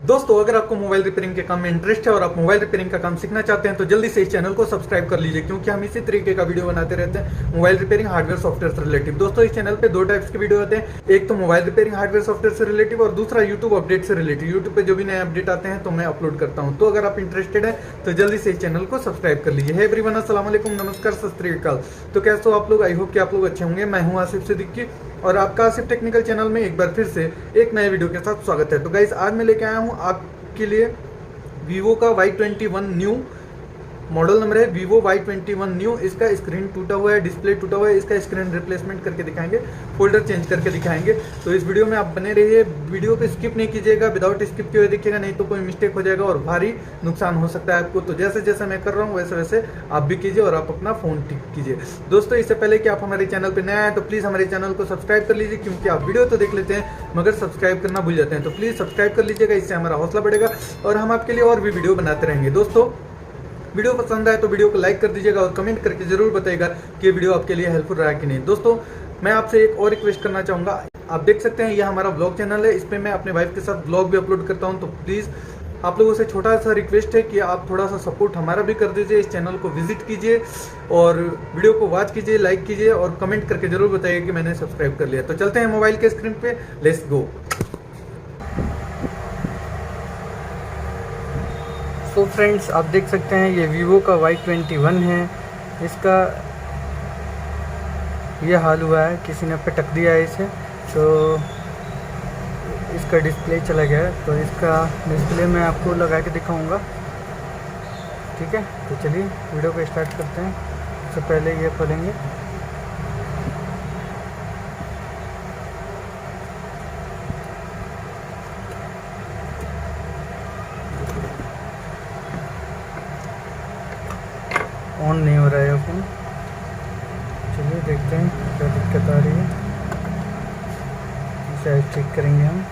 दोस्तों, अगर आपको मोबाइल रिपेयरिंग के काम में इंटरेस्ट है और आप मोबाइल रिपेयरिंग का काम सीखना चाहते हैं तो जल्दी से इस चैनल को सब्सक्राइब कर लीजिए, क्योंकि हम इसी तरीके का वीडियो बनाते रहते हैं मोबाइल रिपेयरिंग हार्डवेयर सॉफ्टवेयर से रिलेटिव। दोस्तों, इस चैनल पे दो टाइप्स के वीडियो आते हैं, एक तो मोबाइल रिपेयरिंग हार्डवेयर सॉफ्टवेयर से रिलेटिव और दूसरा यूट्यूब अपडेट से रिलेटिव। यूट्यूब पे जो भी नए अपडेट आते हैं तो मैं अपलोड करता हूँ। तो अगर आप इंटरेस्टेड है तो जल्दी से इस चैनल को सब्सक्राइब कर लीजिए। हे एवरीवन, अस्सलाम वालेकुम, नमस्कार, सत श्री अकाल। तो कैसे हो आप लोग? आई होप कि आप लोग अच्छे होंगे। मैं हूँ आसिफ सिद्दीकी और आपका आसिफ टेक्निकल चैनल में एक बार फिर से एक नए वीडियो के साथ स्वागत है। तो गाइस, आज मैं लेके आया हूँ आपके लिए वीवो का Y21 न्यू मॉडल नंबर है, वीवो Y21 न्यू। इसका स्क्रीन टूटा हुआ है, डिस्प्ले टूटा हुआ है, इसका स्क्रीन रिप्लेसमेंट करके दिखाएंगे, फोल्डर चेंज करके दिखाएंगे। तो इस वीडियो में आप बने रहिए, वीडियो को स्किप नहीं कीजिएगा, विदाउट स्किप किए हुए देखिएगा, नहीं तो कोई मिस्टेक हो जाएगा और भारी नुकसान हो सकता है आपको। तो जैसे जैसे मैं कर रहा हूँ वैसे वैसे आप भी कीजिए और आप अपना फोन ठीक कीजिए। दोस्तों, इससे पहले कि आप हमारे चैनल पर नए आए तो प्लीज़ हमारे चैनल को सब्सक्राइब कर लीजिए, क्योंकि आप वीडियो तो देख लेते हैं मगर सब्सक्राइब करना भूल जाते हैं। तो प्लीज़ सब्सक्राइब कर लीजिएगा, इससे हमारा हौसला बढ़ेगा और हम आपके लिए और भी वीडियो बनाते रहेंगे। दोस्तों, वीडियो पसंद आए तो वीडियो को लाइक कर दीजिएगा और कमेंट करके जरूर बताइएगा कि वीडियो आपके लिए हेल्पफुल रहा कि नहीं। दोस्तों, मैं आपसे एक और रिक्वेस्ट करना चाहूँगा। आप देख सकते हैं यह हमारा ब्लॉग चैनल है, इस पर मैं अपने वाइफ के साथ ब्लॉग भी अपलोड करता हूँ। तो प्लीज़ आप लोगों से छोटा सा रिक्वेस्ट है कि आप थोड़ा सा सपोर्ट हमारा भी कर दीजिए, इस चैनल को विजिट कीजिए और वीडियो को वॉच कीजिए, लाइक कीजिए और कमेंट करके जरूर बताइए कि मैंने सब्सक्राइब कर लिया। तो चलते हैं मोबाइल के स्क्रीन पे, लेट्स गो। तो फ्रेंड्स, आप देख सकते हैं ये वीवो का Y21 है। इसका ये हाल हुआ है, किसी ने पटक दिया है इसे, तो इसका डिस्प्ले चला गया है। तो इसका डिस्प्ले मैं आपको लगा के दिखाऊंगा, ठीक है। तो चलिए वीडियो को स्टार्ट करते हैं। सबसे पहले ये खोलेंगे, ऑन नहीं हो रहा है फोन। चलिए देखते हैं क्या दिक्कत आ रही है, इसे चेक करेंगे हम।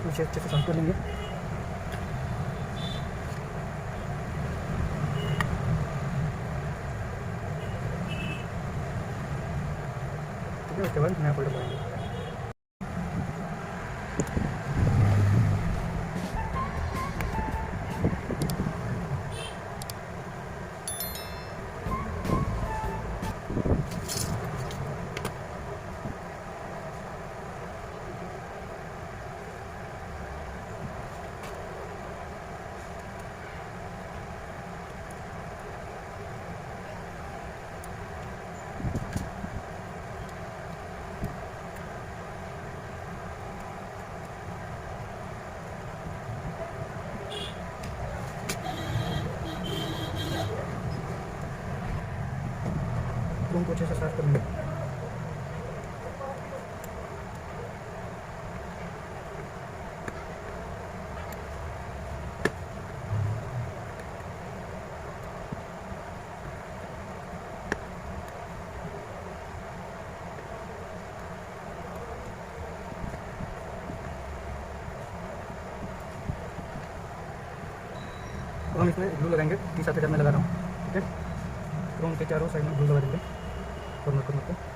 इसे अच्छे से साफ कर लेंगे। ठीक है, उसके बाद नया फोल्डर बनाएंगे। रूम को अच्छे से साफ करेंगे। तो हम इसमें ग्लू लगाएंगे, 30 सेकंड में लगा रहा हूँ। ठीक है, रूम के चारों साइड में ग्लू लगा देंगे कॉर्नर कॉर्नर पे।